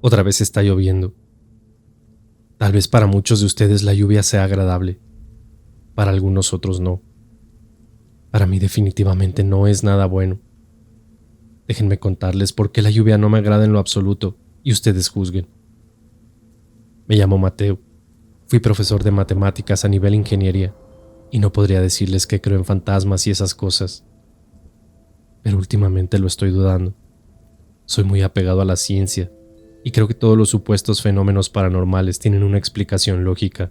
Otra vez está lloviendo. Tal vez para muchos de ustedes la lluvia sea agradable, para algunos otros no. Para mí definitivamente no es nada bueno. Déjenme contarles por qué la lluvia no me agrada en lo absoluto y ustedes juzguen. Me llamo Mateo, fui profesor de matemáticas a nivel ingeniería y no podría decirles que creo en fantasmas y esas cosas. Pero últimamente lo estoy dudando. Soy muy apegado a la ciencia y creo que todos los supuestos fenómenos paranormales tienen una explicación lógica.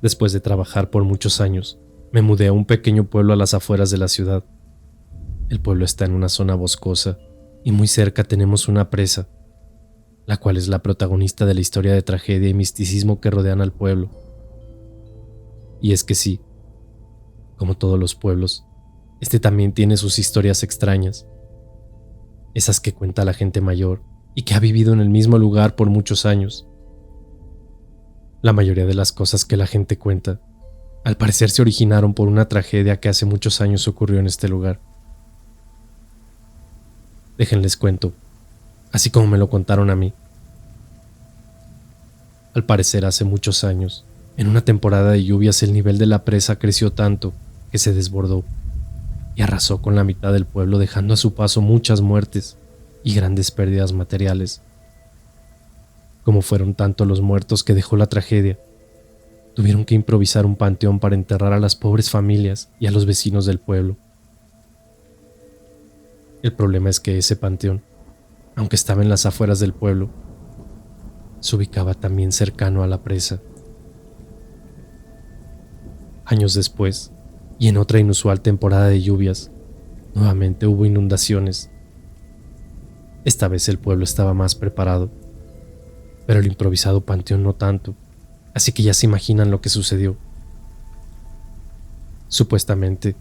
Después de trabajar por muchos años, me mudé a un pequeño pueblo a las afueras de la ciudad. El pueblo está en una zona boscosa y muy cerca tenemos una presa, la cual es la protagonista de la historia de tragedia y misticismo que rodean al pueblo. Y es que sí, como todos los pueblos, este también tiene sus historias extrañas, esas que cuenta la gente mayor y que ha vivido en el mismo lugar por muchos años. La mayoría de las cosas que la gente cuenta, al parecer se originaron por una tragedia que hace muchos años ocurrió en este lugar. Déjenles cuento, así como me lo contaron a mí. Al parecer hace muchos años, en una temporada de lluvias el nivel de la presa creció tanto que se desbordó y arrasó con la mitad del pueblo, dejando a su paso muchas muertes y grandes pérdidas materiales. Como fueron tantos los muertos que dejó la tragedia, tuvieron que improvisar un panteón para enterrar a las pobres familias y a los vecinos del pueblo. El problema es que ese panteón, aunque estaba en las afueras del pueblo, se ubicaba también cercano a la presa. Años después, y en otra inusual temporada de lluvias, nuevamente hubo inundaciones. Esta vez el pueblo estaba más preparado, pero el improvisado panteón no tanto, así que ya se imaginan lo que sucedió. Supuestamente,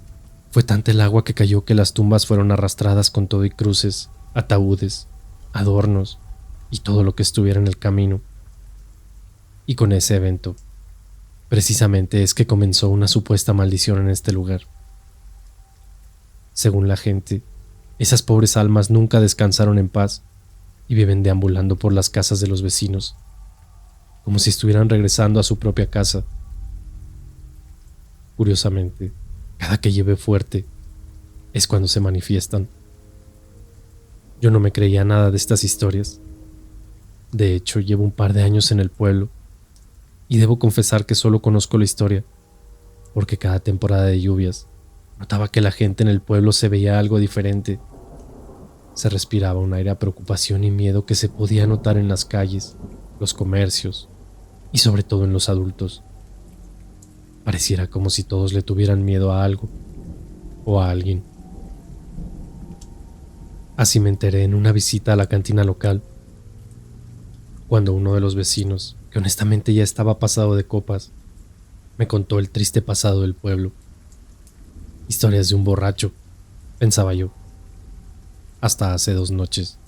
fue tanta el agua que cayó que las tumbas fueron arrastradas con todo y cruces, ataúdes, adornos y todo lo que estuviera en el camino. Y con ese evento, precisamente es que comenzó una supuesta maldición en este lugar. Según la gente, esas pobres almas nunca descansaron en paz y viven deambulando por las casas de los vecinos, como si estuvieran regresando a su propia casa. Curiosamente, cada que llueve fuerte es cuando se manifiestan. Yo no me creía nada de estas historias. De hecho, llevo un par de años en el pueblo y debo confesar que solo conozco la historia, porque cada temporada de lluvias notaba que la gente en el pueblo se veía algo diferente. Se respiraba un aire de preocupación y miedo que se podía notar en las calles, los comercios y sobre todo en los adultos. Pareciera como si todos le tuvieran miedo a algo o a alguien. Así me enteré en una visita a la cantina local, cuando uno de los vecinos, que honestamente ya estaba pasado de copas, me contó el triste pasado del pueblo. Historias de un borracho, pensaba yo, hasta hace 2 noches.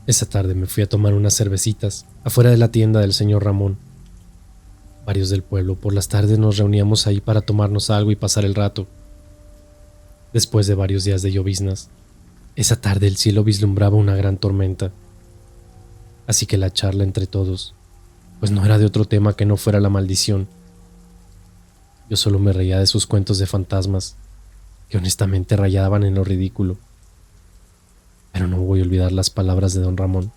Esa tarde me fui a tomar unas cervecitas afuera de la tienda del señor Ramón. Varios del pueblo por las tardes nos reuníamos ahí para tomarnos algo y pasar el rato. Después de varios días de lloviznas, esa tarde el cielo vislumbraba una gran tormenta. Así que la charla entre todos, pues no era de otro tema que no fuera la maldición. Yo solo me reía de sus cuentos de fantasmas, que honestamente rayaban en lo ridículo. Pero no voy a olvidar las palabras de don Ramón,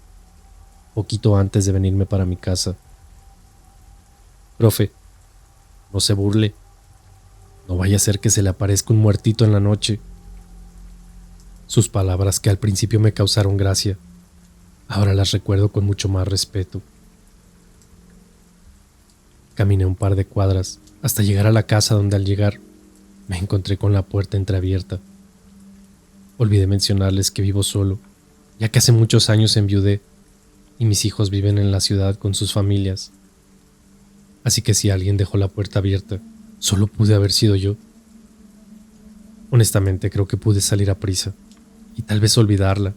poquito antes de venirme para mi casa. Profe, no se burle. No vaya a ser que se le aparezca un muertito en la noche. Sus palabras, que al principio me causaron gracia, ahora las recuerdo con mucho más respeto. Caminé un par de cuadras hasta llegar a la casa, donde al llegar me encontré con la puerta entreabierta. Olvidé mencionarles que vivo solo, ya que hace muchos años enviudé y mis hijos viven en la ciudad con sus familias. Así que si alguien dejó la puerta abierta, solo pude haber sido yo. Honestamente creo que pude salir a prisa y tal vez olvidarla,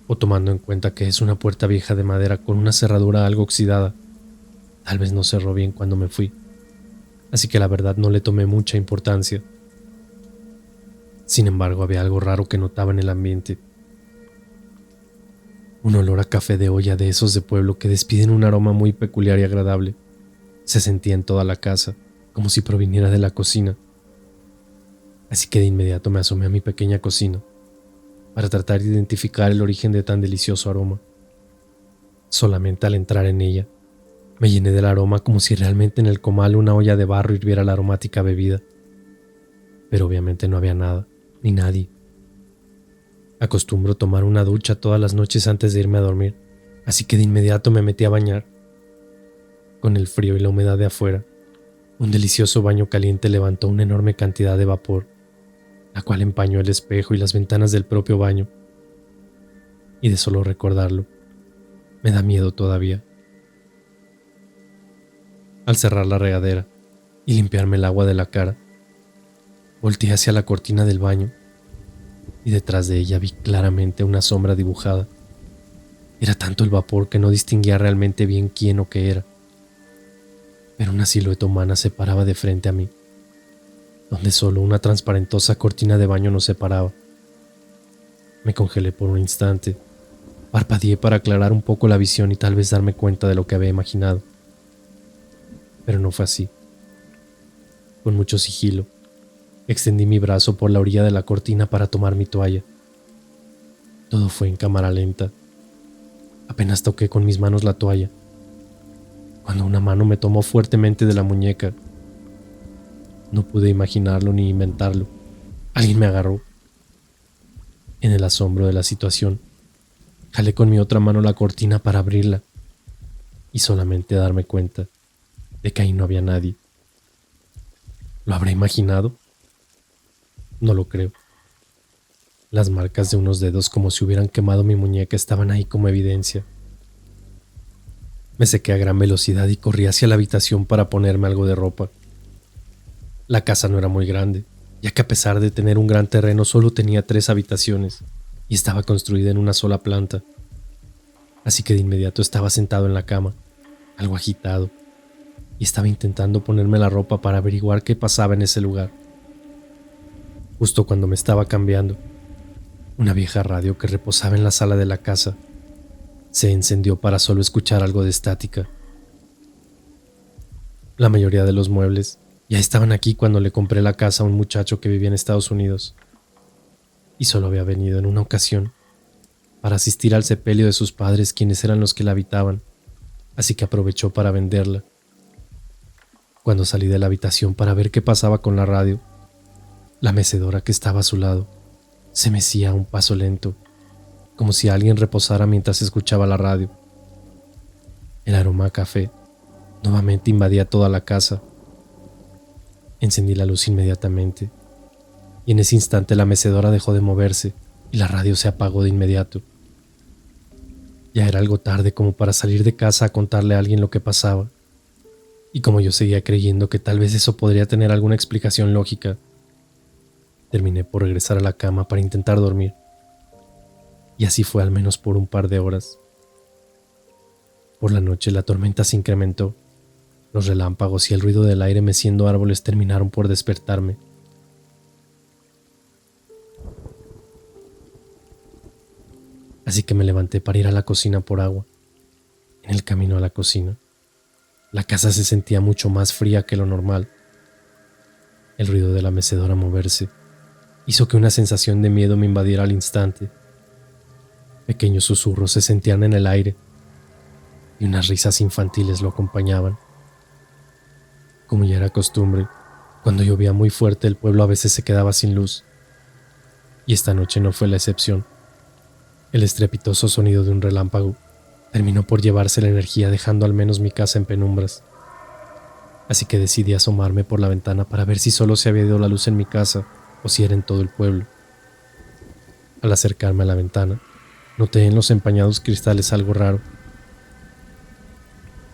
o tomando en cuenta que es una puerta vieja de madera con una cerradura algo oxidada, tal vez no cerró bien cuando me fui, así que la verdad no le tomé mucha importancia. Sin embargo, había algo raro que notaba en el ambiente. Un olor a café de olla de esos de pueblo que despiden un aroma muy peculiar y agradable se sentía en toda la casa, como si proviniera de la cocina. Así que de inmediato me asomé a mi pequeña cocina para tratar de identificar el origen de tan delicioso aroma. Solamente al entrar en ella, me llené del aroma como si realmente en el comal una olla de barro hirviera la aromática bebida. Pero obviamente no había nada, ni nadie. Acostumbro tomar una ducha todas las noches antes de irme a dormir, así que de inmediato me metí a bañar. Con el frío y la humedad de afuera, un delicioso baño caliente levantó una enorme cantidad de vapor, la cual empañó el espejo y las ventanas del propio baño. Y de solo recordarlo, me da miedo todavía. Al cerrar la regadera y limpiarme el agua de la cara, volteé hacia la cortina del baño y detrás de ella vi claramente una sombra dibujada. Era tanto el vapor que no distinguía realmente bien quién o qué era, pero una silueta humana se paraba de frente a mí, donde solo una transparentosa cortina de baño nos separaba. Me congelé por un instante, parpadeé para aclarar un poco la visión y tal vez darme cuenta de lo que había imaginado. Pero no fue así. Con mucho sigilo, extendí mi brazo por la orilla de la cortina para tomar mi toalla. Todo fue en cámara lenta. Apenas toqué con mis manos la toalla, cuando una mano me tomó fuertemente de la muñeca. No pude imaginarlo ni inventarlo. Alguien me agarró. En el asombro de la situación, jalé con mi otra mano la cortina para abrirla y solamente darme cuenta de que ahí no había nadie. ¿Lo habré imaginado? No lo creo. Las marcas de unos dedos como si hubieran quemado mi muñeca estaban ahí como evidencia. Me sequé a gran velocidad y corrí hacia la habitación para ponerme algo de ropa. La casa no era muy grande, ya que a pesar de tener un gran terreno solo tenía 3 habitaciones y estaba construida en una sola planta. Así que de inmediato estaba sentado en la cama, algo agitado, y estaba intentando ponerme la ropa para averiguar qué pasaba en ese lugar. Justo cuando me estaba cambiando, una vieja radio que reposaba en la sala de la casa se encendió para solo escuchar algo de estática. La mayoría de los muebles ya estaban aquí cuando le compré la casa a un muchacho que vivía en Estados Unidos y solo había venido en una ocasión para asistir al sepelio de sus padres, quienes eran los que la habitaban, así que aprovechó para venderla. Cuando salí de la habitación para ver qué pasaba con la radio, la mecedora que estaba a su lado se mecía a un paso lento, como si alguien reposara mientras escuchaba la radio. El aroma a café nuevamente invadía toda la casa. Encendí la luz inmediatamente, y en ese instante la mecedora dejó de moverse y la radio se apagó de inmediato. Ya era algo tarde como para salir de casa a contarle a alguien lo que pasaba, y como yo seguía creyendo que tal vez eso podría tener alguna explicación lógica, terminé por regresar a la cama para intentar dormir. Y así fue al menos por un par de horas. Por la noche la tormenta se incrementó. Los relámpagos y el ruido del aire meciendo árboles terminaron por despertarme. Así que me levanté para ir a la cocina por agua. En el camino a la cocina, la casa se sentía mucho más fría que lo normal. El ruido de la mecedora moverse hizo que una sensación de miedo me invadiera al instante. Pequeños susurros se sentían en el aire y unas risas infantiles lo acompañaban. Como ya era costumbre, cuando llovía muy fuerte el pueblo a veces se quedaba sin luz, y esta noche no fue la excepción. El estrepitoso sonido de un relámpago terminó por llevarse la energía, dejando al menos mi casa en penumbras. Así que decidí asomarme por la ventana para ver si solo se había ido la luz en mi casa o si era en todo el pueblo. Al acercarme a la ventana, noté en los empañados cristales algo raro.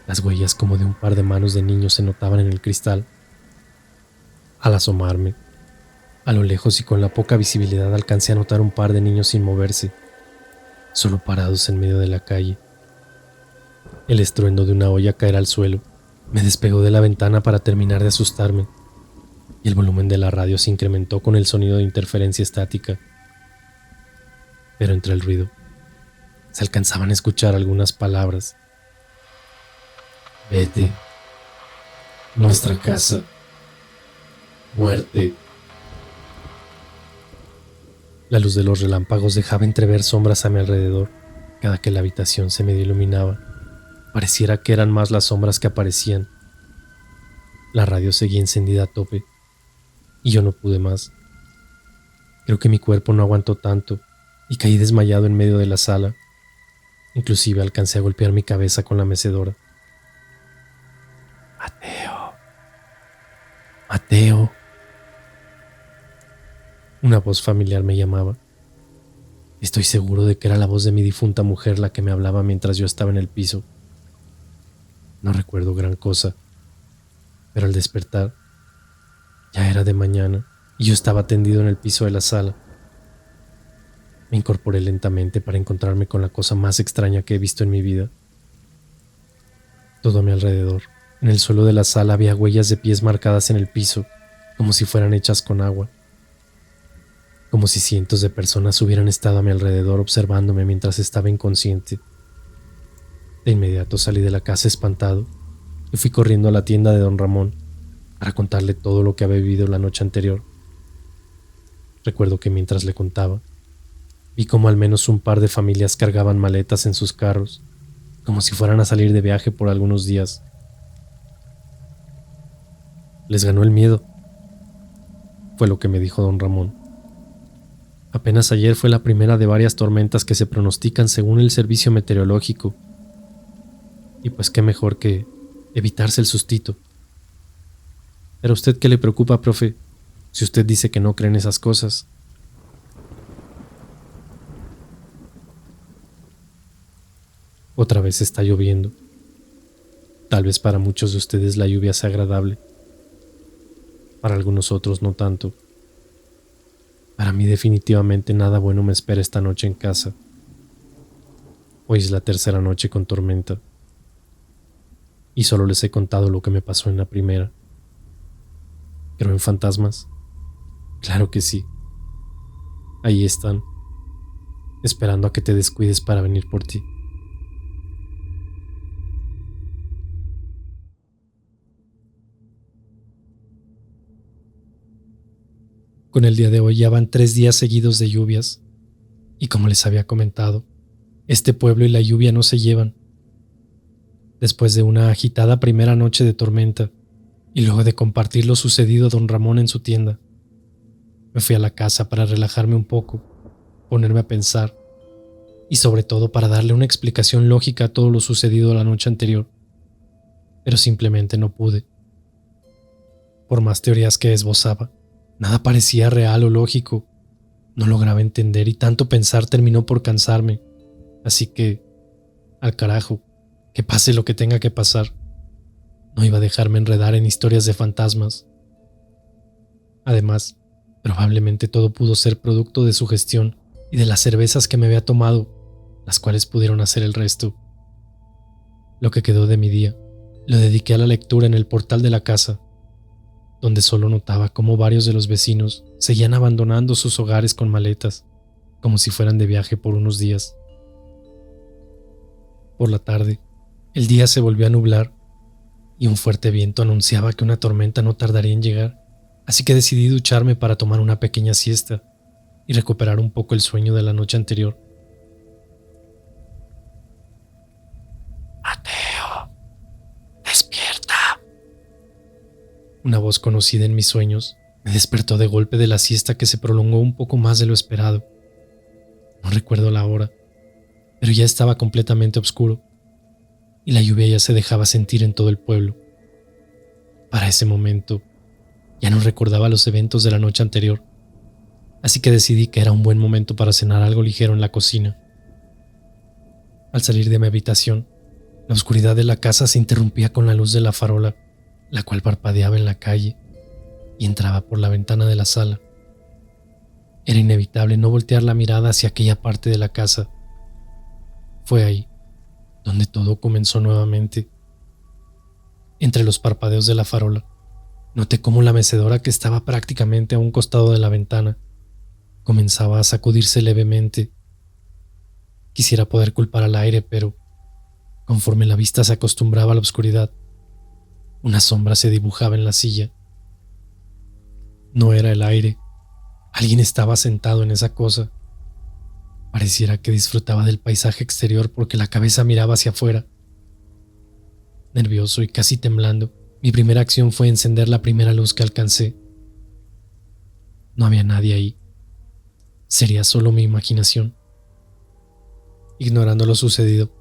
Las huellas como de un par de manos de niños se notaban en el cristal. Al asomarme, a lo lejos y con la poca visibilidad alcancé a notar un par de niños sin moverse, solo parados en medio de la calle. El estruendo de una olla caer al suelo me despegó de la ventana para terminar de asustarme, y el volumen de la radio se incrementó con el sonido de interferencia estática. Pero entre el ruido, Se alcanzaban a escuchar algunas palabras. Vete. Nuestra casa. Muerte. La luz de los relámpagos dejaba entrever sombras a mi alrededor. Cada que la habitación se medio iluminaba, pareciera que eran más las sombras que aparecían. La radio seguía encendida a tope y yo no pude más. Creo que mi cuerpo no aguantó tanto y caí desmayado en medio de la sala. Inclusive alcancé a golpear mi cabeza con la mecedora. Mateo. Mateo. Una voz familiar me llamaba. Estoy seguro de que era la voz de mi difunta mujer la que me hablaba mientras yo estaba en el piso. No recuerdo gran cosa, pero al despertar ya era de mañana y yo estaba tendido en el piso de la sala. Me incorporé lentamente para encontrarme con la cosa más extraña que he visto en mi vida. Todo a mi alrededor, en el suelo de la sala, había huellas de pies marcadas en el piso, como si fueran hechas con agua. Como si cientos de personas hubieran estado a mi alrededor observándome mientras estaba inconsciente. De inmediato salí de la casa espantado y fui corriendo a la tienda de don Ramón para contarle todo lo que había vivido la noche anterior. Recuerdo que mientras le contaba, vi como al menos un par de familias cargaban maletas en sus carros, como si fueran a salir de viaje por algunos días. Les ganó el miedo, fue lo que me dijo don Ramón. Apenas ayer fue la primera de varias tormentas que se pronostican según el servicio meteorológico. Y pues qué mejor que evitarse el sustito. ¿Pero a usted qué le preocupa, profe? Si usted dice que no cree en esas cosas. Otra vez está lloviendo. Tal vez para muchos de ustedes la lluvia sea agradable. Para algunos otros no tanto. Para mí definitivamente nada bueno me espera esta noche en casa. Hoy es la tercera noche con tormenta. Y solo les he contado lo que me pasó en la primera. ¿Creo en fantasmas? Claro que sí. Ahí están, esperando a que te descuides para venir por ti. Con el día de hoy ya van 3 días seguidos de lluvias, y como les había comentado, este pueblo y la lluvia no se llevan. Después de una agitada primera noche de tormenta, y luego de compartir lo sucedido a don Ramón en su tienda, me fui a la casa para relajarme un poco, ponerme a pensar, y sobre todo para darle una explicación lógica a todo lo sucedido la noche anterior. Pero simplemente no pude. Por más teorías que esbozaba, nada parecía real o lógico. No lograba entender y tanto pensar terminó por cansarme. Así que, al carajo, que pase lo que tenga que pasar. No iba a dejarme enredar en historias de fantasmas. Además, probablemente todo pudo ser producto de su gestión y de las cervezas que me había tomado, las cuales pudieron hacer el resto. Lo que quedó de mi día, lo dediqué a la lectura en el portal de la casa, donde solo notaba cómo varios de los vecinos seguían abandonando sus hogares con maletas, como si fueran de viaje por unos días. Por la tarde, el día se volvió a nublar y un fuerte viento anunciaba que una tormenta no tardaría en llegar, así que decidí ducharme para tomar una pequeña siesta y recuperar un poco el sueño de la noche anterior. Mateo, despierta. Una voz conocida en mis sueños me despertó de golpe de la siesta que se prolongó un poco más de lo esperado. No recuerdo la hora, pero ya estaba completamente oscuro y la lluvia ya se dejaba sentir en todo el pueblo. Para ese momento, ya no recordaba los eventos de la noche anterior, así que decidí que era un buen momento para cenar algo ligero en la cocina. Al salir de mi habitación, la oscuridad de la casa se interrumpía con la luz de la farola, la cual parpadeaba en la calle y entraba por la ventana de la sala. Era inevitable no voltear la mirada hacia aquella parte de la casa. Fue ahí donde todo comenzó nuevamente. Entre los parpadeos de la farola, noté cómo la mecedora, que estaba prácticamente a un costado de la ventana, comenzaba a sacudirse levemente. Quisiera poder culpar al aire, pero conforme la vista se acostumbraba a la oscuridad, una sombra se dibujaba en la silla. No era el aire. Alguien estaba sentado en esa cosa. Pareciera que disfrutaba del paisaje exterior porque la cabeza miraba hacia afuera. Nervioso y casi temblando, mi primera acción fue encender la primera luz que alcancé. No había nadie ahí. Sería solo mi imaginación. Ignorando lo sucedido,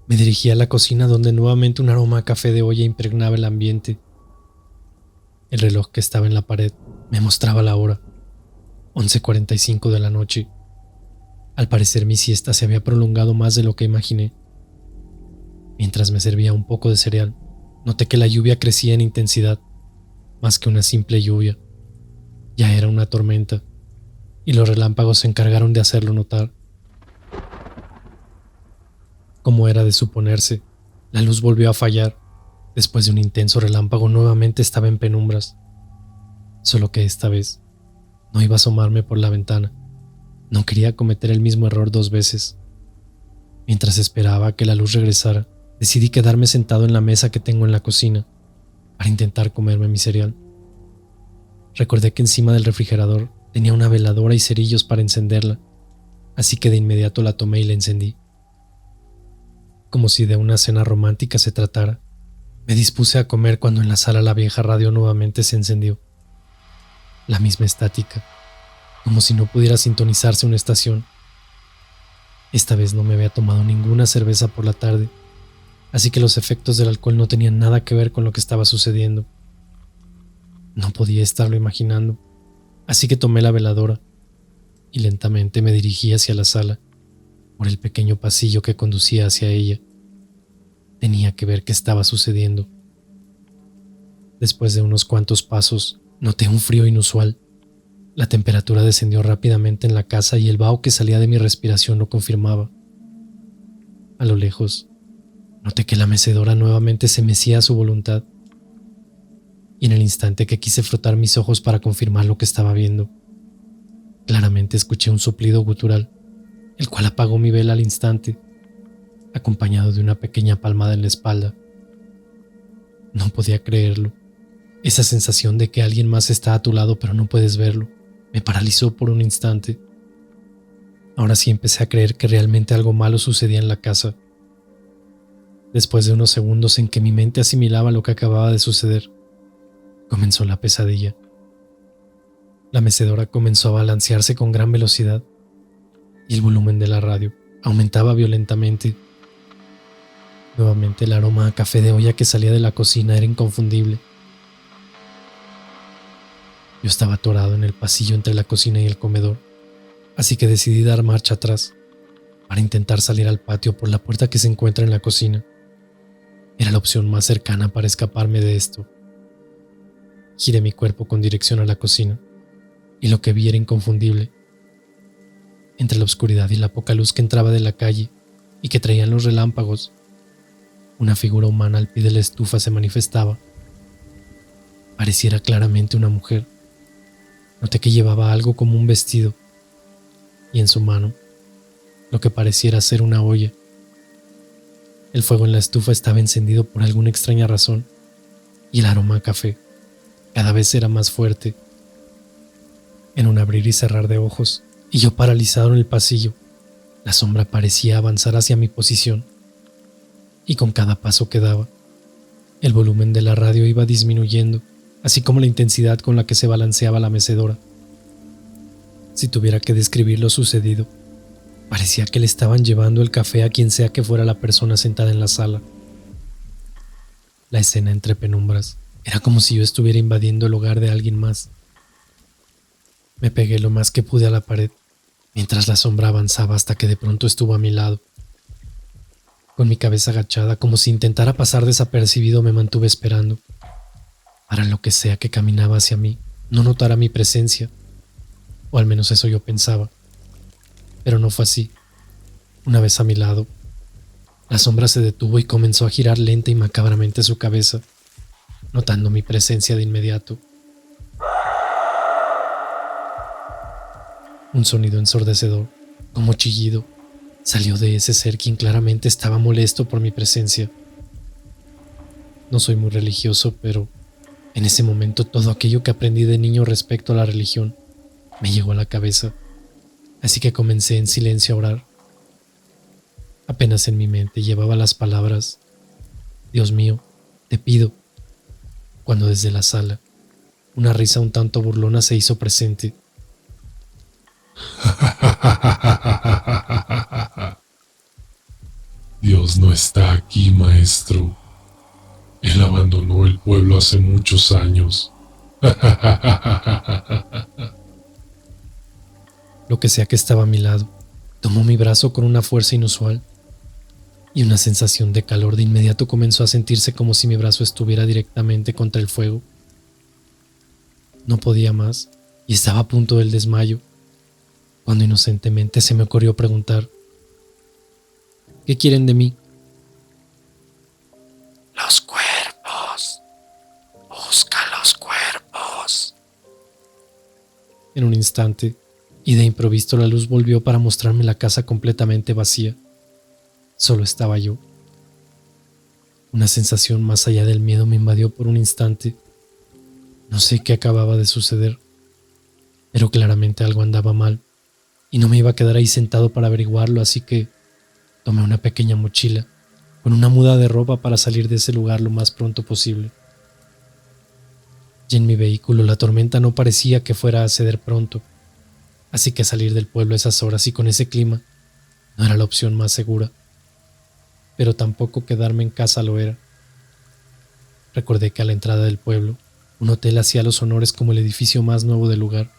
me dirigí a la cocina donde nuevamente un aroma a café de olla impregnaba el ambiente. El reloj que estaba en la pared me mostraba la hora, 11:45 de la noche. Al parecer mi siesta se había prolongado más de lo que imaginé. Mientras me servía un poco de cereal, noté que la lluvia crecía en intensidad, más que una simple lluvia. Ya era una tormenta, y los relámpagos se encargaron de hacerlo notar. Como era de suponerse, la luz volvió a fallar. Después de un intenso relámpago nuevamente estaba en penumbras. Solo que esta vez no iba a asomarme por la ventana. No quería cometer el mismo error 2 veces. Mientras esperaba a que la luz regresara, decidí quedarme sentado en la mesa que tengo en la cocina para intentar comerme mi cereal. Recordé que encima del refrigerador tenía una veladora y cerillos para encenderla, así que de inmediato la tomé y la encendí. Como si de una cena romántica se tratara, me dispuse a comer cuando en la sala la vieja radio nuevamente se encendió. La misma estática, como si no pudiera sintonizarse una estación. Esta vez no me había tomado ninguna cerveza por la tarde, así que los efectos del alcohol no tenían nada que ver con lo que estaba sucediendo. No podía estarlo imaginando, así que tomé la veladora y lentamente me dirigí hacia la sala, por el pequeño pasillo que conducía hacia ella. Tenía que ver qué estaba sucediendo. Después de unos cuantos pasos, noté un frío inusual. La temperatura descendió rápidamente en la casa y el vaho que salía de mi respiración lo confirmaba. A lo lejos, noté que la mecedora nuevamente se mecía a su voluntad. Y en el instante que quise frotar mis ojos para confirmar lo que estaba viendo, claramente escuché un soplido gutural, el cual apagó mi vela al instante, acompañado de una pequeña palmada en la espalda. No podía creerlo. Esa sensación de que alguien más está a tu lado pero no puedes verlo, me paralizó por un instante. Ahora sí empecé a creer que realmente algo malo sucedía en la casa. Después de unos segundos en que mi mente asimilaba lo que acababa de suceder, comenzó la pesadilla. La mecedora comenzó a balancearse con gran velocidad y el volumen de la radio aumentaba violentamente. Nuevamente el aroma a café de olla que salía de la cocina era inconfundible. Yo estaba atorado en el pasillo entre la cocina y el comedor, así que decidí dar marcha atrás para intentar salir al patio por la puerta que se encuentra en la cocina. Era la opción más cercana para escaparme de esto. Giré mi cuerpo con dirección a la cocina y lo que vi era inconfundible. Entre la oscuridad y la poca luz que entraba de la calle y que traían los relámpagos, una figura humana al pie de la estufa se manifestaba. Pareciera claramente una mujer. Noté que llevaba algo como un vestido y en su mano lo que pareciera ser una olla. El fuego en la estufa estaba encendido por alguna extraña razón y el aroma a café cada vez era más fuerte. En un abrir y cerrar de ojos, y yo paralizado en el pasillo, la sombra parecía avanzar hacia mi posición, y con cada paso que daba, el volumen de la radio iba disminuyendo, así como la intensidad con la que se balanceaba la mecedora. Si tuviera que describir lo sucedido, parecía que le estaban llevando el café a quien sea que fuera la persona sentada en la sala. La escena entre penumbras era como si yo estuviera invadiendo el hogar de alguien más. Me pegué lo más que pude a la pared, mientras la sombra avanzaba hasta que de pronto estuvo a mi lado. Con mi cabeza agachada, como si intentara pasar desapercibido, me mantuve esperando, para lo que sea que caminaba hacia mí, no notara mi presencia, o al menos eso yo pensaba. Pero no fue así. Una vez a mi lado, la sombra se detuvo y comenzó a girar lenta y macabramente su cabeza, notando mi presencia de inmediato. Un sonido ensordecedor, como chillido, salió de ese ser quien claramente estaba molesto por mi presencia. No soy muy religioso, pero en ese momento todo aquello que aprendí de niño respecto a la religión me llegó a la cabeza, así que comencé en silencio a orar. Apenas en mi mente llevaba las palabras: Dios mío, te pido, cuando desde la sala una risa un tanto burlona se hizo presente. Dios no está aquí, maestro. Él abandonó el pueblo hace muchos años. Lo que sea que estaba a mi lado tomó mi brazo con una fuerza inusual y una sensación de calor de inmediato comenzó a sentirse como si mi brazo estuviera directamente contra el fuego. No podía más y estaba a punto del desmayo, cuando inocentemente se me ocurrió preguntar: ¿qué quieren de mí? Los cuerpos. Busca los cuerpos. En un instante, y de improviso la luz volvió para mostrarme la casa completamente vacía. Solo estaba yo. Una sensación más allá del miedo me invadió por un instante. No sé qué acababa de suceder, pero claramente algo andaba mal, y no me iba a quedar ahí sentado para averiguarlo, así que tomé una pequeña mochila con una muda de ropa para salir de ese lugar lo más pronto posible. Y en mi vehículo la tormenta no parecía que fuera a ceder pronto, así que salir del pueblo a esas horas y con ese clima no era la opción más segura, pero tampoco quedarme en casa lo era. Recordé que a la entrada del pueblo un hotel hacía los honores como el edificio más nuevo del lugar,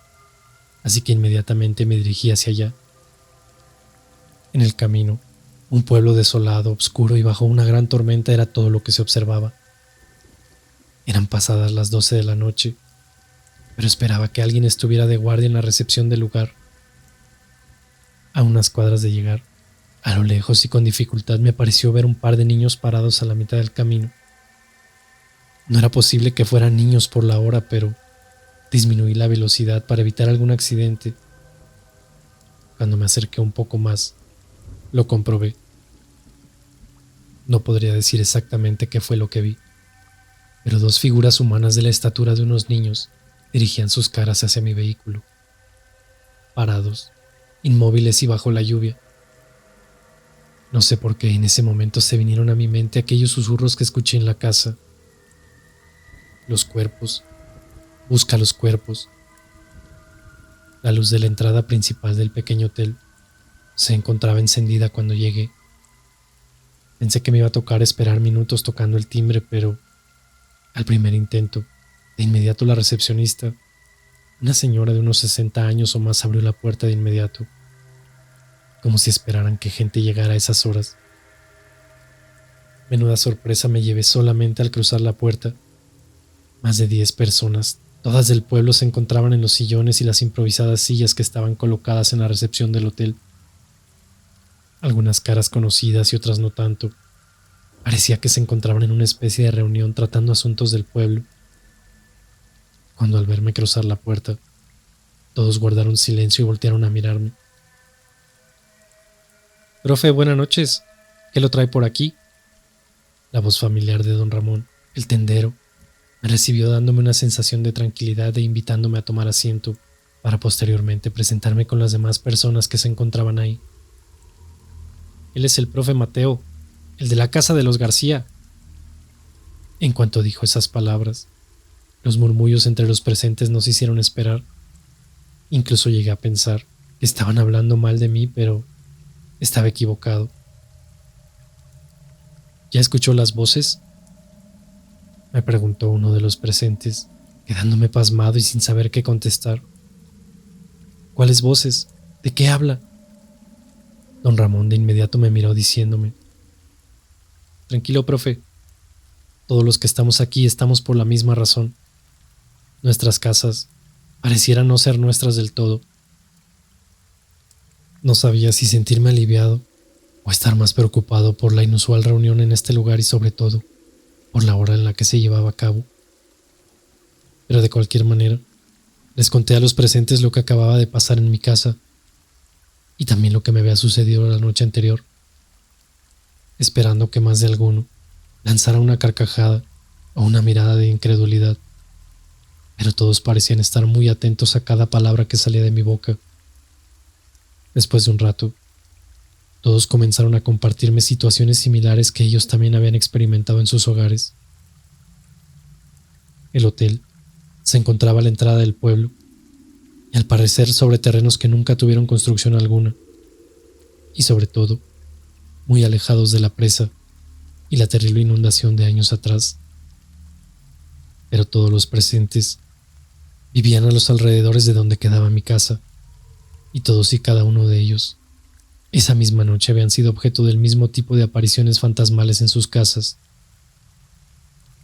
así que inmediatamente me dirigí hacia allá. En el camino, un pueblo desolado, oscuro y bajo una gran tormenta era todo lo que se observaba. Eran pasadas las 12 de la noche, pero esperaba que alguien estuviera de guardia en la recepción del lugar. A unas cuadras de llegar, a lo lejos y con dificultad me pareció ver un par de niños parados a la mitad del camino. No era posible que fueran niños por la hora, pero disminuí la velocidad para evitar algún accidente. Cuando me acerqué un poco más, lo comprobé. No podría decir exactamente qué fue lo que vi, pero dos figuras humanas de la estatura de unos niños dirigían sus caras hacia mi vehículo, parados, inmóviles y bajo la lluvia. No sé por qué en ese momento se vinieron a mi mente aquellos susurros que escuché en la casa. Los cuerpos, busca los cuerpos. La luz de la entrada principal del pequeño hotel se encontraba encendida cuando llegué. Pensé que me iba a tocar esperar minutos tocando el timbre, pero al primer intento, de inmediato la recepcionista, una señora de unos 60 años o más, abrió la puerta de inmediato, como si esperaran que gente llegara a esas horas. Menuda sorpresa me llevé solamente al cruzar la puerta. Más de 10 personas, todas del pueblo, se encontraban en los sillones y las improvisadas sillas que estaban colocadas en la recepción del hotel. Algunas caras conocidas y otras no tanto. Parecía que se encontraban en una especie de reunión tratando asuntos del pueblo. Cuando al verme cruzar la puerta, todos guardaron silencio y voltearon a mirarme. «Profe, buenas noches. ¿Qué lo trae por aquí?». La voz familiar de don Ramón, el tendero, me recibió dándome una sensación de tranquilidad e invitándome a tomar asiento para posteriormente presentarme con las demás personas que se encontraban ahí. «Él es el profe Mateo, el de la casa de los García». En cuanto dijo esas palabras, los murmullos entre los presentes no se hicieron esperar. Incluso llegué a pensar que estaban hablando mal de mí, pero estaba equivocado. «¿Ya escuchó las voces?», me preguntó uno de los presentes, quedándome pasmado y sin saber qué contestar. «¿Cuáles voces? ¿De qué habla?». Don Ramón de inmediato me miró diciéndome: «Tranquilo, profe. Todos los que estamos aquí estamos por la misma razón. Nuestras casas parecieran no ser nuestras del todo». No sabía si sentirme aliviado o estar más preocupado por la inusual reunión en este lugar y sobre todo por la hora en la que se llevaba a cabo. Pero de cualquier manera, les conté a los presentes lo que acababa de pasar en mi casa y también lo que me había sucedido la noche anterior, esperando que más de alguno lanzara una carcajada o una mirada de incredulidad, pero todos parecían estar muy atentos a cada palabra que salía de mi boca. Después de un rato, todos comenzaron a compartirme situaciones similares que ellos también habían experimentado en sus hogares. El hotel se encontraba a la entrada del pueblo y al parecer sobre terrenos que nunca tuvieron construcción alguna y sobre todo muy alejados de la presa y la terrible inundación de años atrás. Pero todos los presentes vivían a los alrededores de donde quedaba mi casa y todos y cada uno de ellos esa misma noche habían sido objeto del mismo tipo de apariciones fantasmales en sus casas.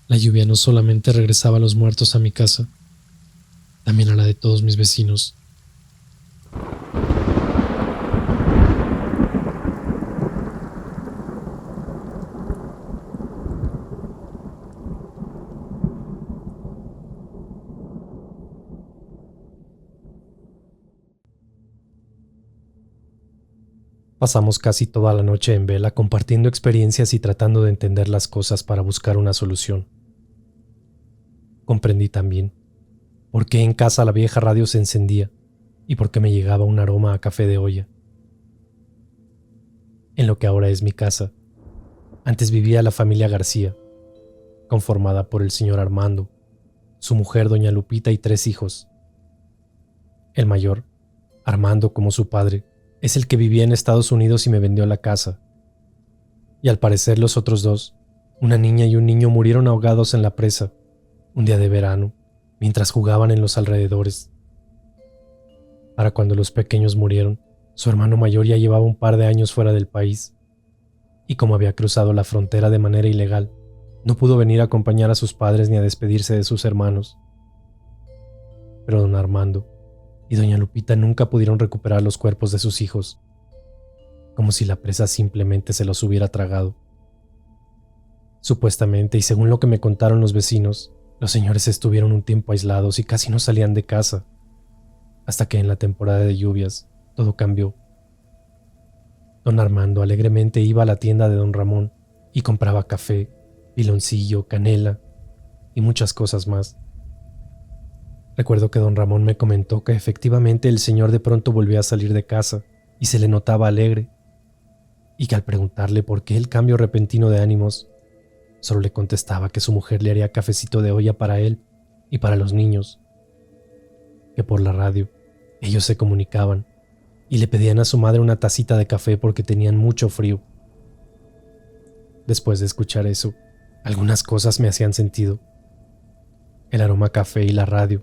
La lluvia no solamente regresaba a los muertos a mi casa, también a la de todos mis vecinos. Pasamos casi toda la noche en vela compartiendo experiencias y tratando de entender las cosas para buscar una solución. Comprendí también por qué en casa la vieja radio se encendía y por qué me llegaba un aroma a café de olla. En lo que ahora es mi casa, antes vivía la familia García, conformada por el señor Armando, su mujer doña Lupita y 3 hijos. El mayor, Armando como su padre, es el que vivía en Estados Unidos y me vendió la casa. Y al parecer los otros 2, una niña y un niño, murieron ahogados en la presa, un día de verano, mientras jugaban en los alrededores. Para cuando los pequeños murieron, su hermano mayor ya llevaba un par de años fuera del país, y como había cruzado la frontera de manera ilegal, no pudo venir a acompañar a sus padres ni a despedirse de sus hermanos. Pero don Armando y doña Lupita nunca pudieron recuperar los cuerpos de sus hijos, como si la presa simplemente se los hubiera tragado. Supuestamente, y según lo que me contaron los vecinos, los señores estuvieron un tiempo aislados y casi no salían de casa, hasta que en la temporada de lluvias todo cambió. Don Armando alegremente iba a la tienda de don Ramón y compraba café, piloncillo, canela y muchas cosas más. Recuerdo que don Ramón me comentó que efectivamente el señor de pronto volvió a salir de casa y se le notaba alegre, y que al preguntarle por qué el cambio repentino de ánimos, solo le contestaba que su mujer le haría cafecito de olla para él y para los niños, que por la radio ellos se comunicaban y le pedían a su madre una tacita de café porque tenían mucho frío. Después de escuchar eso, algunas cosas me hacían sentido. El aroma a café y la radio,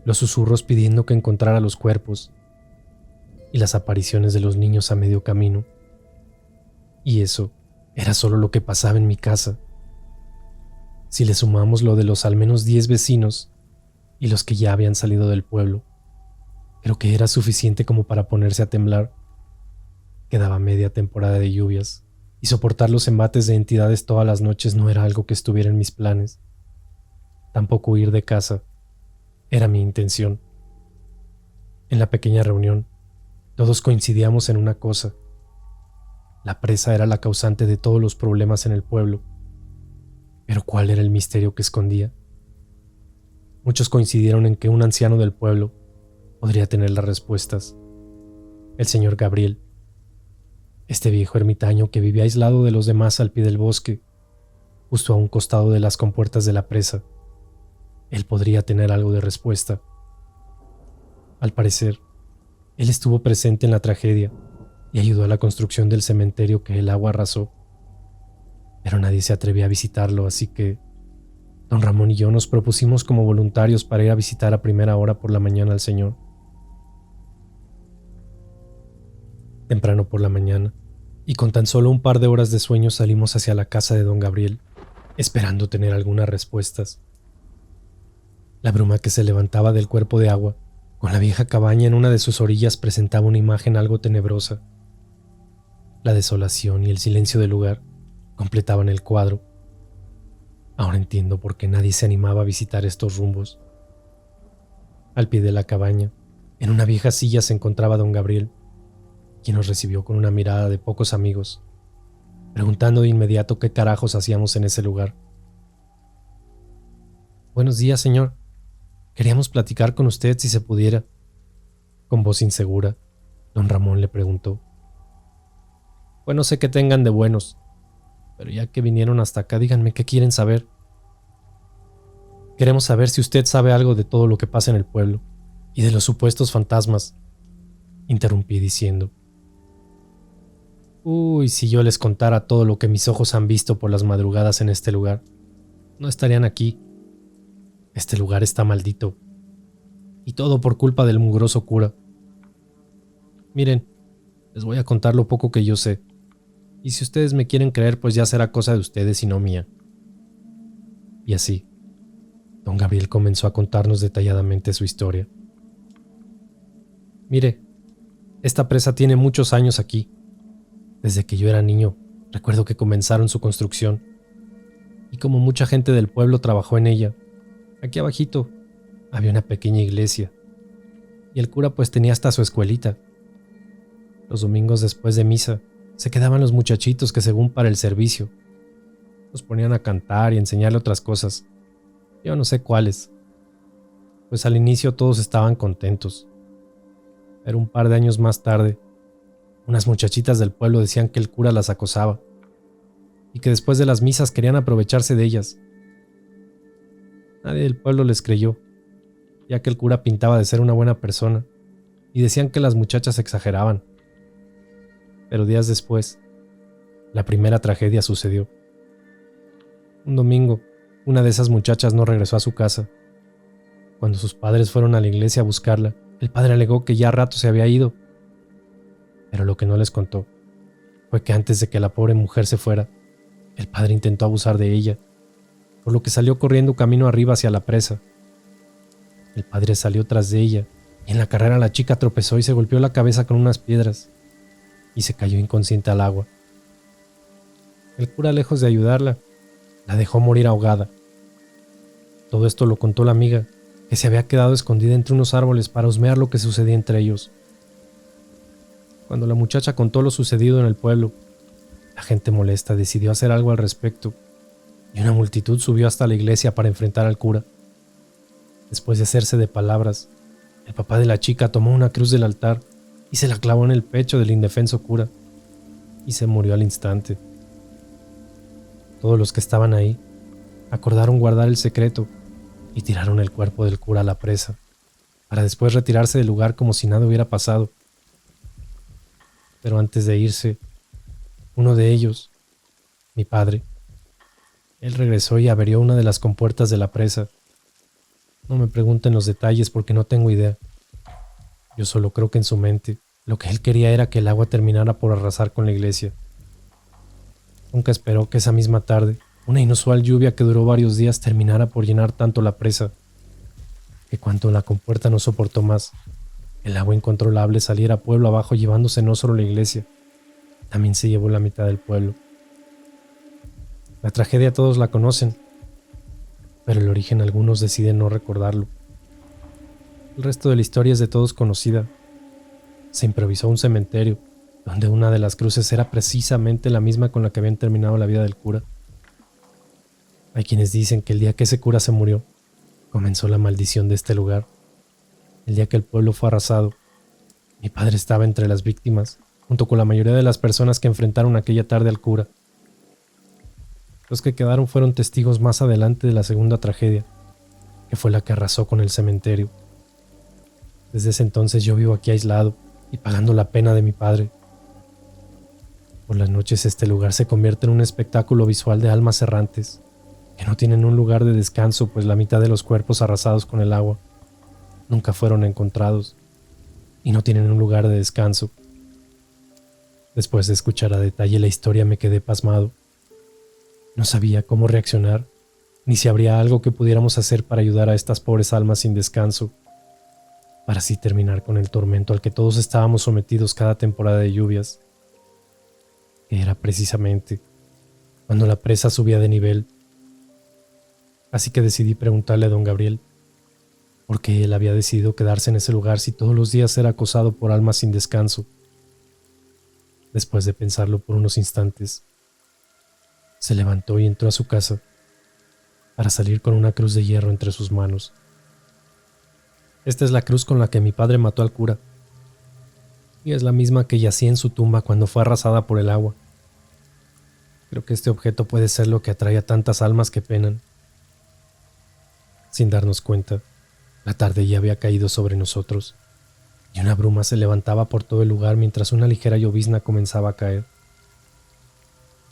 los susurros pidiendo que encontrara los cuerpos y las apariciones de los niños a medio camino. Y eso era solo lo que pasaba en mi casa. Si le sumamos lo de los al menos 10 vecinos y los que ya habían salido del pueblo, creo que era suficiente como para ponerse a temblar. Quedaba media temporada de lluvias y soportar los embates de entidades todas las noches no era algo que estuviera en mis planes. Tampoco huir de casa era mi intención. En la pequeña reunión, todos coincidíamos en una cosa. La presa era la causante de todos los problemas en el pueblo. Pero ¿cuál era el misterio que escondía? Muchos coincidieron en que un anciano del pueblo podría tener las respuestas. El señor Gabriel, este viejo ermitaño que vivía aislado de los demás al pie del bosque, justo a un costado de las compuertas de la presa. Él podría tener algo de respuesta. Al parecer, él estuvo presente en la tragedia y ayudó a la construcción del cementerio que el agua arrasó. Pero nadie se atrevía a visitarlo, así que don Ramón y yo nos propusimos como voluntarios para ir a visitar a primera hora por la mañana al señor. Temprano por la mañana, y con tan solo un par de horas de sueño salimos hacia la casa de don Gabriel, esperando tener algunas respuestas. La bruma que se levantaba del cuerpo de agua, con la vieja cabaña en una de sus orillas, presentaba una imagen algo tenebrosa. La desolación y el silencio del lugar completaban el cuadro. Ahora entiendo por qué nadie se animaba a visitar estos rumbos. Al pie de la cabaña, en una vieja silla, se encontraba don Gabriel. quien nos recibió con una mirada de pocos amigos, preguntando de inmediato qué carajos hacíamos en ese lugar. «Buenos días, señor. Queríamos platicar con usted si se pudiera». Con voz insegura, don Ramón le preguntó. «Pues no sé qué tengan de buenos, pero ya que vinieron hasta acá, díganme qué quieren saber». «Queremos saber si usted sabe algo de todo lo que pasa en el pueblo y de los supuestos fantasmas», interrumpí diciendo. «Uy, si yo les contara todo lo que mis ojos han visto por las madrugadas en este lugar, no estarían aquí. Este lugar está maldito, y todo por culpa del mugroso cura. Miren, les voy a contar lo poco que yo sé, y si ustedes me quieren creer, pues ya será cosa de ustedes y no mía». Y así, don Gabriel comenzó a contarnos detalladamente su historia. «Mire, esta presa tiene muchos años aquí. Desde que yo era niño, recuerdo que comenzaron su construcción, y como mucha gente del pueblo trabajó en ella, aquí abajito había una pequeña iglesia, y el cura pues tenía hasta su escuelita. Los domingos después de misa, se quedaban los muchachitos que según para el servicio, los ponían a cantar y enseñarle otras cosas. Yo no sé cuáles, pues al inicio todos estaban contentos. Pero un par de años más tarde, unas muchachitas del pueblo decían que el cura las acosaba y que después de las misas querían aprovecharse de ellas. Nadie del pueblo les creyó, ya que el cura pintaba de ser una buena persona y decían que las muchachas exageraban. Pero días después, la primera tragedia sucedió. Un domingo, una de esas muchachas no regresó a su casa. Cuando sus padres fueron a la iglesia a buscarla, el padre alegó que ya rato se había ido. Pero lo que no les contó fue que antes de que la pobre mujer se fuera, el padre intentó abusar de ella, por lo que salió corriendo camino arriba hacia la presa. El padre salió tras de ella y en la carrera la chica tropezó y se golpeó la cabeza con unas piedras y se cayó inconsciente al agua. El cura, lejos de ayudarla, la dejó morir ahogada. Todo esto lo contó la amiga, que se había quedado escondida entre unos árboles para husmear lo que sucedía entre ellos. Cuando la muchacha contó lo sucedido en el pueblo, la gente molesta decidió hacer algo al respecto y una multitud subió hasta la iglesia para enfrentar al cura. Después de hacerse de palabras, el papá de la chica tomó una cruz del altar y se la clavó en el pecho del indefenso cura y se murió al instante. Todos los que estaban ahí acordaron guardar el secreto y tiraron el cuerpo del cura a la presa, para después retirarse del lugar como si nada hubiera pasado. Pero antes de irse, uno de ellos, mi padre, él regresó y abrió una de las compuertas de la presa. No me pregunten los detalles porque no tengo idea. Yo solo creo que en su mente lo que él quería era que el agua terminara por arrasar con la iglesia. Nunca esperó que esa misma tarde, una inusual lluvia que duró varios días terminara por llenar tanto la presa, que cuando la compuerta no soportó más, el agua incontrolable saliera pueblo abajo llevándose no solo la iglesia, también se llevó la mitad del pueblo. La tragedia todos la conocen, pero el origen algunos deciden no recordarlo. El resto de la historia es de todos conocida. Se improvisó un cementerio, donde una de las cruces era precisamente la misma con la que habían terminado la vida del cura. Hay quienes dicen que el día que ese cura se murió, comenzó la maldición de este lugar. El día que el pueblo fue arrasado, mi padre estaba entre las víctimas, junto con la mayoría de las personas que enfrentaron aquella tarde al cura. Los que quedaron fueron testigos más adelante de la segunda tragedia, que fue la que arrasó con el cementerio. Desde ese entonces yo vivo aquí aislado y pagando la pena de mi padre. Por las noches este lugar se convierte en un espectáculo visual de almas errantes, que no tienen un lugar de descanso, pues la mitad de los cuerpos arrasados con el agua nunca fueron encontrados y no tienen un lugar de descanso. Después de escuchar a detalle la historia me quedé pasmado. No sabía cómo reaccionar, ni si habría algo que pudiéramos hacer para ayudar a estas pobres almas sin descanso, para así terminar con el tormento al que todos estábamos sometidos cada temporada de lluvias, que era precisamente cuando la presa subía de nivel. Así que decidí preguntarle a don Gabriel por qué él había decidido quedarse en ese lugar si todos los días era acosado por almas sin descanso. Después de pensarlo por unos instantes, se levantó y entró a su casa para salir con una cruz de hierro entre sus manos. Esta es la cruz con la que mi padre mató al cura, y es la misma que yacía en su tumba cuando fue arrasada por el agua. Creo que este objeto puede ser lo que atrae a tantas almas que penan. Sin darnos cuenta, la tarde ya había caído sobre nosotros, y una bruma se levantaba por todo el lugar mientras una ligera llovizna comenzaba a caer.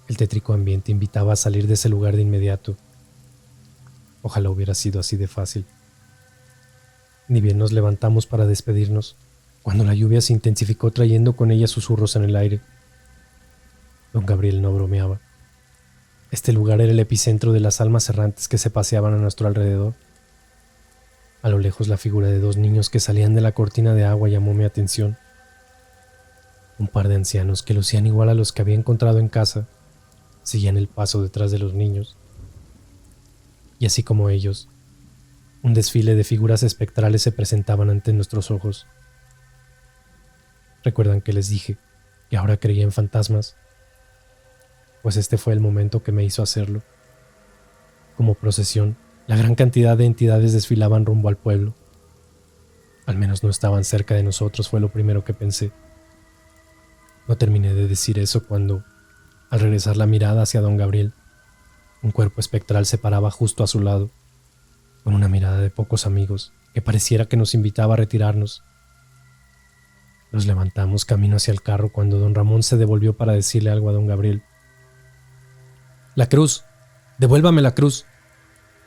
El tétrico ambiente invitaba a salir de ese lugar de inmediato. Ojalá hubiera sido así de fácil. Ni bien nos levantamos para despedirnos, cuando la lluvia se intensificó trayendo con ella susurros en el aire. Don Gabriel no bromeaba. Este lugar era el epicentro de las almas errantes que se paseaban a nuestro alrededor. A lo lejos la figura de dos niños que salían de la cortina de agua llamó mi atención. Un par de ancianos que lucían igual a los que había encontrado en casa seguían el paso detrás de los niños. Y así como ellos, un desfile de figuras espectrales se presentaban ante nuestros ojos. ¿Recuerdan que les dije que ahora creía en fantasmas? Pues este fue el momento que me hizo hacerlo. Como procesión, la gran cantidad de entidades desfilaban rumbo al pueblo. Al menos no estaban cerca de nosotros, fue lo primero que pensé. No terminé de decir eso cuando, al regresar la mirada hacia don Gabriel, un cuerpo espectral se paraba justo a su lado, con una mirada de pocos amigos que pareciera que nos invitaba a retirarnos. Nos levantamos camino hacia el carro cuando don Ramón se devolvió para decirle algo a don Gabriel. «La cruz, devuélvame la cruz.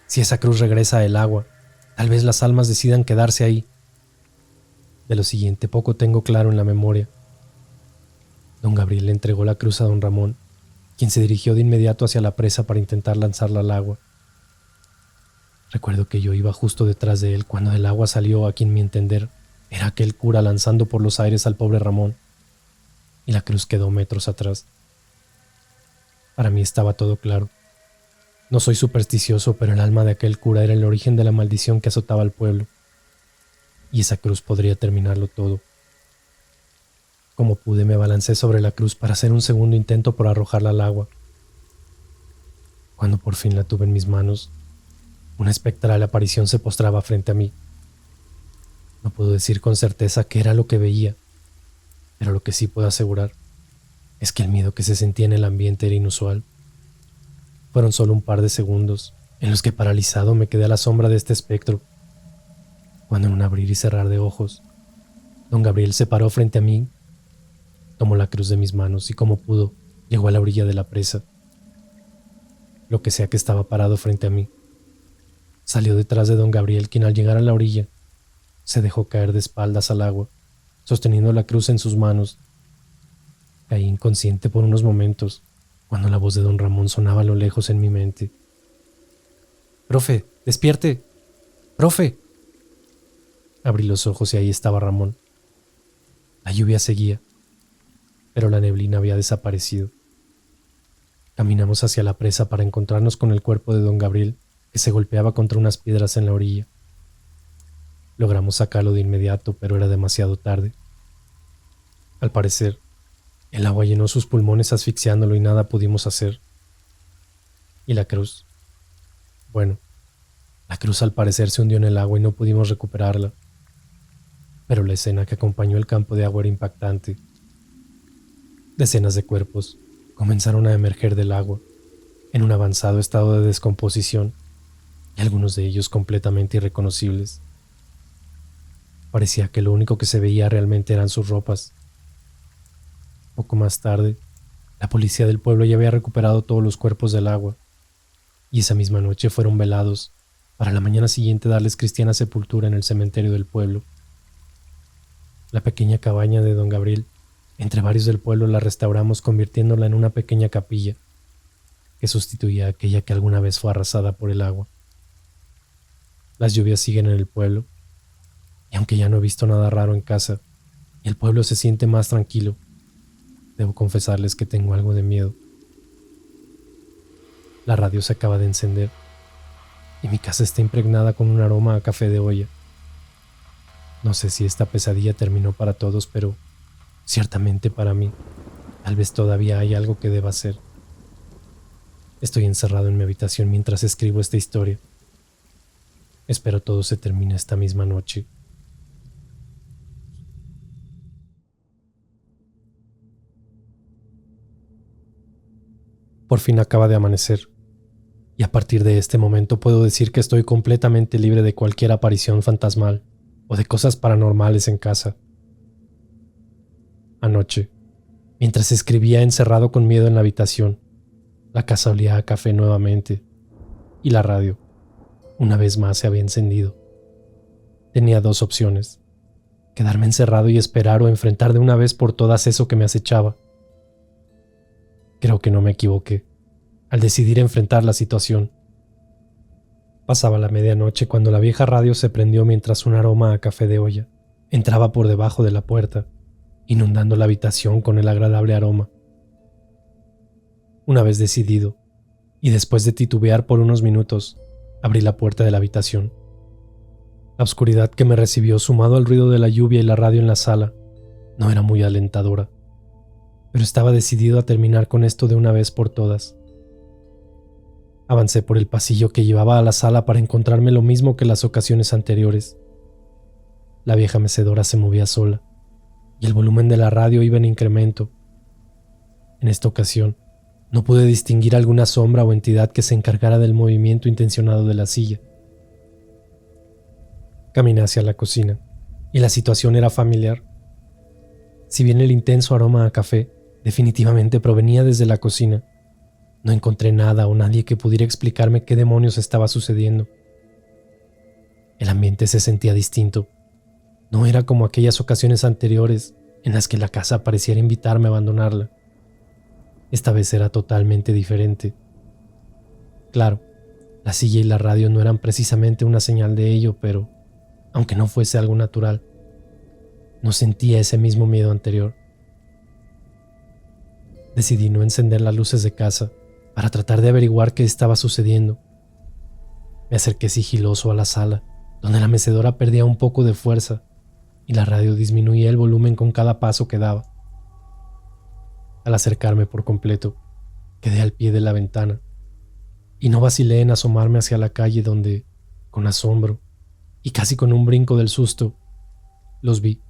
Si esa cruz regresa al agua, tal vez las almas decidan quedarse ahí». De lo siguiente poco tengo claro en la memoria. Don Gabriel le entregó la cruz a don Ramón, quien se dirigió de inmediato hacia la presa para intentar lanzarla al agua. Recuerdo que yo iba justo detrás de él cuando del agua salió a quien, mi entender, era aquel cura lanzando por los aires al pobre Ramón, y la cruz quedó metros atrás. Para mí estaba todo claro. No soy supersticioso, pero el alma de aquel cura era el origen de la maldición que azotaba al pueblo, y esa cruz podría terminarlo todo. Como pude, me abalancé sobre la cruz para hacer un segundo intento por arrojarla al agua. Cuando por fin la tuve en mis manos, una espectral aparición se postraba frente a mí. No puedo decir con certeza qué era lo que veía, pero lo que sí puedo asegurar es que el miedo que se sentía en el ambiente era inusual. Fueron solo un par de segundos en los que paralizado me quedé a la sombra de este espectro, cuando en un abrir y cerrar de ojos, don Gabriel se paró frente a mí, tomó la cruz de mis manos y como pudo, llegó a la orilla de la presa. Lo que sea que estaba parado frente a mí, salió detrás de don Gabriel, quien al llegar a la orilla, se dejó caer de espaldas al agua, sosteniendo la cruz en sus manos. Caí inconsciente por unos momentos, cuando la voz de don Ramón sonaba a lo lejos en mi mente. «¡Profe, despierte! ¡Profe!». Abrí los ojos y ahí estaba Ramón. La lluvia seguía, pero la neblina había desaparecido. Caminamos hacia la presa para encontrarnos con el cuerpo de don Gabriel, que se golpeaba contra unas piedras en la orilla. Logramos sacarlo de inmediato, pero era demasiado tarde. Al parecer, el agua llenó sus pulmones asfixiándolo y nada pudimos hacer. ¿Y la cruz? Bueno, la cruz al parecer se hundió en el agua y no pudimos recuperarla. Pero la escena que acompañó el campo de agua era impactante. Decenas de cuerpos comenzaron a emerger del agua, en un avanzado estado de descomposición, y algunos de ellos completamente irreconocibles. Parecía que lo único que se veía realmente eran sus ropas. Poco más tarde, la policía del pueblo ya había recuperado todos los cuerpos del agua, y esa misma noche fueron velados para la mañana siguiente darles cristiana sepultura en el cementerio del pueblo. La pequeña cabaña de don Gabriel, entre varios del pueblo, la restauramos convirtiéndola en una pequeña capilla que sustituía a aquella que alguna vez fue arrasada por el agua. Las lluvias siguen en el pueblo, y aunque ya no he visto nada raro en casa y el pueblo se siente más tranquilo, debo confesarles que tengo algo de miedo. La radio se acaba de encender y mi casa está impregnada con un aroma a café de olla. No sé si esta pesadilla terminó para todos, pero ciertamente para mí Tal vez todavía hay algo que deba hacer. Estoy encerrado en mi habitación mientras escribo esta historia. Espero todo se termine esta misma noche. Por fin acaba de amanecer, y a partir de este momento puedo decir que estoy completamente libre de cualquier aparición fantasmal o de cosas paranormales en casa. Anoche, mientras escribía encerrado con miedo en la habitación, la casa olía a café nuevamente, y la radio, una vez más, se había encendido. Tenía dos opciones: quedarme encerrado y esperar, o enfrentar de una vez por todas eso que me acechaba. Creo que no me equivoqué al decidir enfrentar la situación. Pasaba la medianoche cuando la vieja radio se prendió mientras un aroma a café de olla entraba por debajo de la puerta, inundando la habitación con el agradable aroma. Una vez decidido, y después de titubear por unos minutos, abrí la puerta de la habitación. La oscuridad que me recibió, sumado al ruido de la lluvia y la radio en la sala, no era muy alentadora, pero estaba decidido a terminar con esto de una vez por todas. Avancé por el pasillo que llevaba a la sala para encontrarme lo mismo que las ocasiones anteriores. La vieja mecedora se movía sola, y el volumen de la radio iba en incremento. En esta ocasión, no pude distinguir alguna sombra o entidad que se encargara del movimiento intencionado de la silla. Caminé hacia la cocina, y la situación era familiar. Si bien el intenso aroma a café definitivamente provenía desde la cocina, no encontré nada o nadie que pudiera explicarme qué demonios estaba sucediendo. El ambiente se sentía distinto. No era como aquellas ocasiones anteriores en las que la casa pareciera invitarme a abandonarla. Esta vez era totalmente diferente. Claro, la silla y la radio no eran precisamente una señal de ello, pero, aunque no fuese algo natural, no sentía ese mismo miedo anterior. Decidí no encender las luces de casa para tratar de averiguar qué estaba sucediendo. Me acerqué sigiloso a la sala, donde la mecedora perdía un poco de fuerza y la radio disminuía el volumen con cada paso que daba. Al acercarme por completo, quedé al pie de la ventana y no vacilé en asomarme hacia la calle donde, con asombro y casi con un brinco del susto, los vi.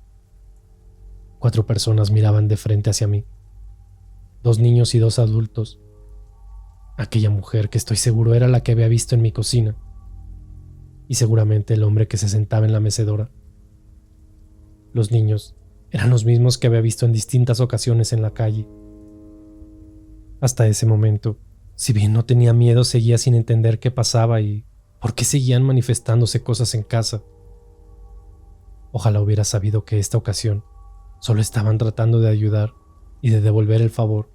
4 personas miraban de frente hacia mí, 2 niños y 2 adultos. Aquella mujer que estoy seguro era la que había visto en mi cocina, y seguramente el hombre que se sentaba en la mecedora. Los niños eran los mismos que había visto en distintas ocasiones en la calle. Hasta ese momento, si bien no tenía miedo, seguía sin entender qué pasaba y por qué seguían manifestándose cosas en casa. Ojalá hubiera sabido que esta ocasión solo estaban tratando de ayudar y de devolver el favor.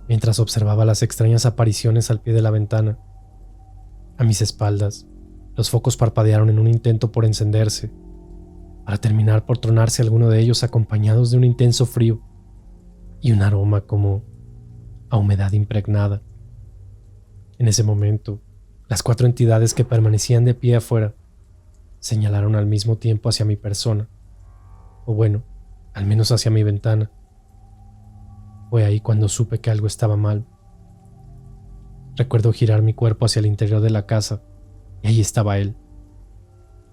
Mientras observaba las extrañas apariciones al pie de la ventana, a mis espaldas, los focos parpadearon en un intento por encenderse, para terminar por tronarse alguno de ellos, acompañados de un intenso frío y un aroma como a humedad impregnada. En ese momento, las 4 entidades que permanecían de pie afuera señalaron al mismo tiempo hacia mi persona, o bueno, al menos hacia mi ventana. Fue ahí cuando supe que algo estaba mal. Recuerdo girar mi cuerpo hacia el interior de la casa, y ahí estaba él.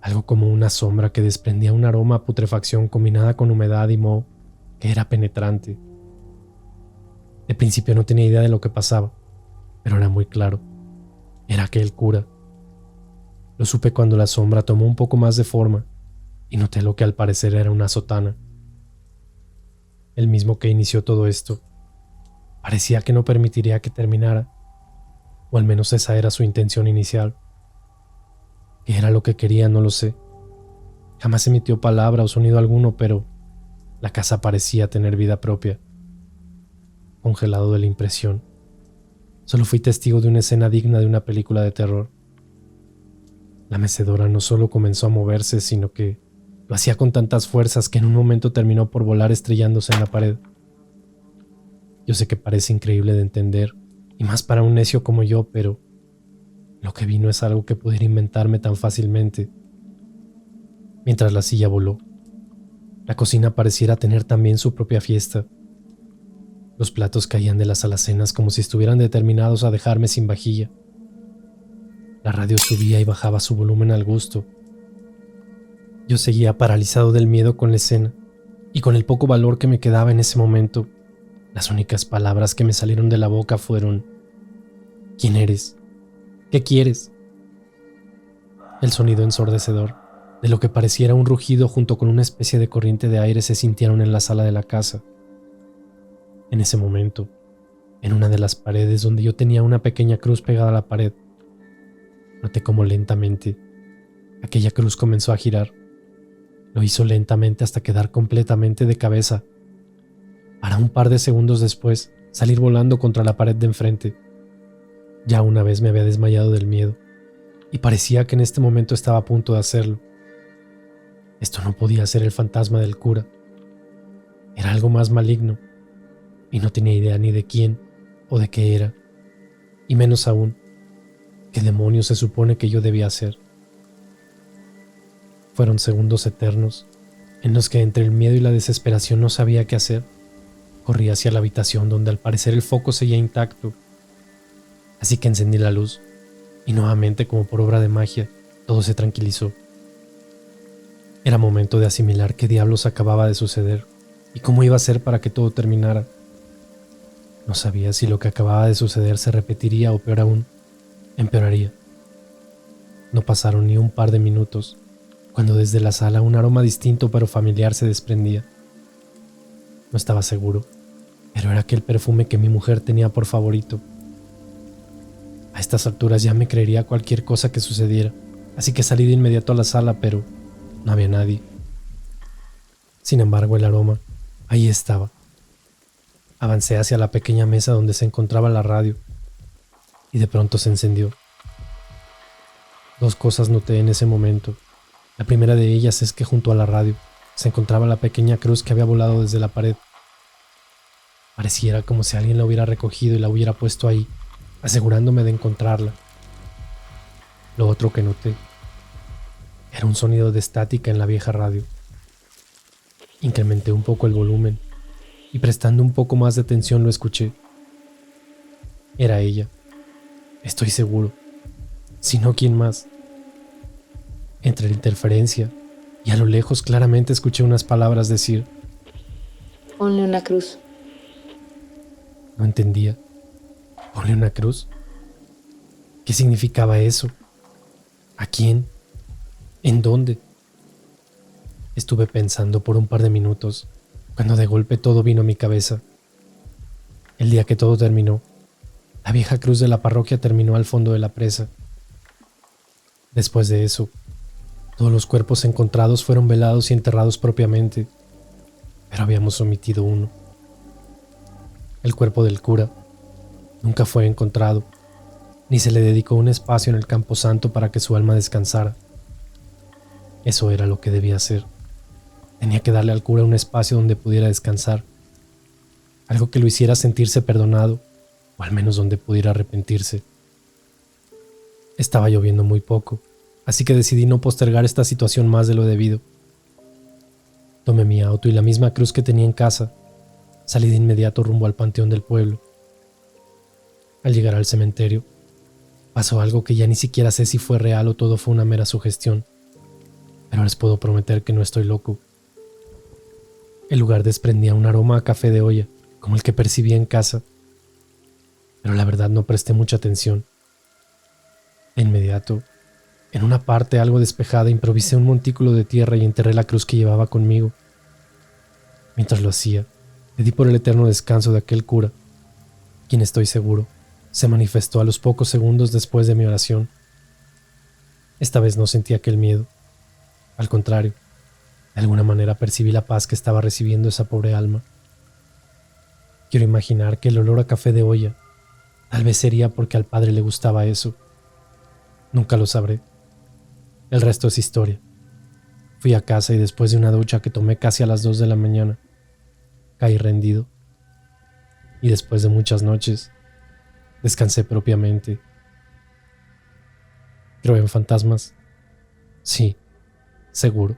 Algo como una sombra que desprendía un aroma a putrefacción combinada con humedad y moho que era penetrante. De principio no tenía idea de lo que pasaba, pero era muy claro. Era aquel cura. Lo supe cuando la sombra tomó un poco más de forma y noté lo que al parecer era una sotana. El mismo que inició todo esto. Parecía que no permitiría que terminara, o al menos esa era su intención inicial. ¿Qué era lo que quería? No lo sé. Jamás emitió palabra o sonido alguno, pero la casa parecía tener vida propia. Congelado de la impresión, solo fui testigo de una escena digna de una película de terror. La mecedora no solo comenzó a moverse, sino que lo hacía con tantas fuerzas que en un momento terminó por volar estrellándose en la pared. Yo sé que parece increíble de entender, y más para un necio como yo, pero lo que vi no es algo que pudiera inventarme tan fácilmente. Mientras la silla voló, la cocina pareciera tener también su propia fiesta, Los platos caían de las alacenas como si estuvieran determinados a dejarme sin vajilla. La radio subía y bajaba su volumen al gusto. Yo seguía paralizado del miedo con la escena, y con el poco valor que me quedaba en ese momento, las únicas palabras que me salieron de la boca fueron: ¿quién eres? ¿Qué quieres? El sonido ensordecedor de lo que pareciera un rugido junto con una especie de corriente de aire se sintieron en la sala de la casa. En ese momento, en una de las paredes donde yo tenía una pequeña cruz pegada a la pared, noté como lentamente aquella cruz comenzó a girar. Lo hizo lentamente hasta quedar completamente de cabeza, para un par de segundos después salir volando contra la pared de enfrente. Ya una vez me había desmayado del miedo, y parecía que en este momento estaba a punto de hacerlo. Esto no podía ser el fantasma del cura. Era algo más maligno, y no tenía idea ni de quién o de qué era, y menos aún, qué demonios se supone que yo debía hacer. Fueron segundos eternos, en los que entre el miedo y la desesperación no sabía qué hacer. Corrí hacia la habitación donde al parecer el foco seguía intacto, así que encendí la luz, y nuevamente, como por obra de magia, todo se tranquilizó. Era momento de asimilar qué diablos acababa de suceder, y cómo iba a ser para que todo terminara. No sabía si lo que acababa de suceder se repetiría o, peor aún, empeoraría. No pasaron ni un par de minutos cuando desde la sala un aroma distinto pero familiar se desprendía. No estaba seguro, pero era aquel perfume que mi mujer tenía por favorito. A estas alturas ya me creería cualquier cosa que sucediera, así que salí de inmediato a la sala, pero no había nadie. Sin embargo, el aroma ahí estaba. Avancé hacia la pequeña mesa donde se encontraba la radio, y de pronto se encendió. Dos cosas noté en ese momento. La primera de ellas es que junto a la radio se encontraba la pequeña cruz que había volado desde la pared. Pareciera como si alguien la hubiera recogido y la hubiera puesto ahí, asegurándome de encontrarla. Lo otro que noté era un sonido de estática en la vieja radio. Incrementé un poco el volumen y, prestando un poco más de atención, lo escuché. Era ella, estoy seguro, si no, ¿quién más? Entre la interferencia y a lo lejos claramente escuché unas palabras decir: Ponle una cruz. No entendía. ¿Ponle una cruz? ¿Qué significaba eso? ¿A quién? ¿En dónde? Estuve pensando por un par de minutos, cuando de golpe todo vino a mi cabeza. El día que todo terminó, la vieja cruz de la parroquia terminó al fondo de la presa. Después de eso, todos los cuerpos encontrados fueron velados y enterrados propiamente, pero habíamos omitido uno. El cuerpo del cura nunca fue encontrado, ni se le dedicó un espacio en el camposanto para que su alma descansara. Eso era lo que debía hacer. Tenía que darle al cura un espacio donde pudiera descansar, algo que lo hiciera sentirse perdonado, o al menos donde pudiera arrepentirse. Estaba lloviendo muy poco, así que decidí no postergar esta situación más de lo debido. Tomé mi auto y la misma cruz que tenía en casa. Salí de inmediato rumbo al panteón del pueblo. Al llegar al cementerio, pasó algo que ya ni siquiera sé si fue real o todo fue una mera sugestión, pero les puedo prometer que no estoy loco. El lugar desprendía un aroma a café de olla, como el que percibía en casa, pero la verdad no presté mucha atención. De inmediato, en una parte algo despejada, improvisé un montículo de tierra y enterré la cruz que llevaba conmigo. Mientras lo hacía, le di por el eterno descanso de aquel cura, quien, estoy seguro, se manifestó a los pocos segundos después de mi oración. Esta vez no sentí aquel miedo. Al contrario, de alguna manera percibí la paz que estaba recibiendo esa pobre alma. Quiero imaginar que el olor a café de olla tal vez sería porque al padre le gustaba eso. Nunca lo sabré. El resto es historia. Fui a casa y después de una ducha que tomé casi a las 2 de la mañana, caí rendido. Y después de muchas noches, descansé propiamente. ¿Creo en fantasmas? Sí, seguro.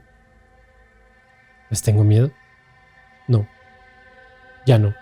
¿Les tengo miedo? No, ya no.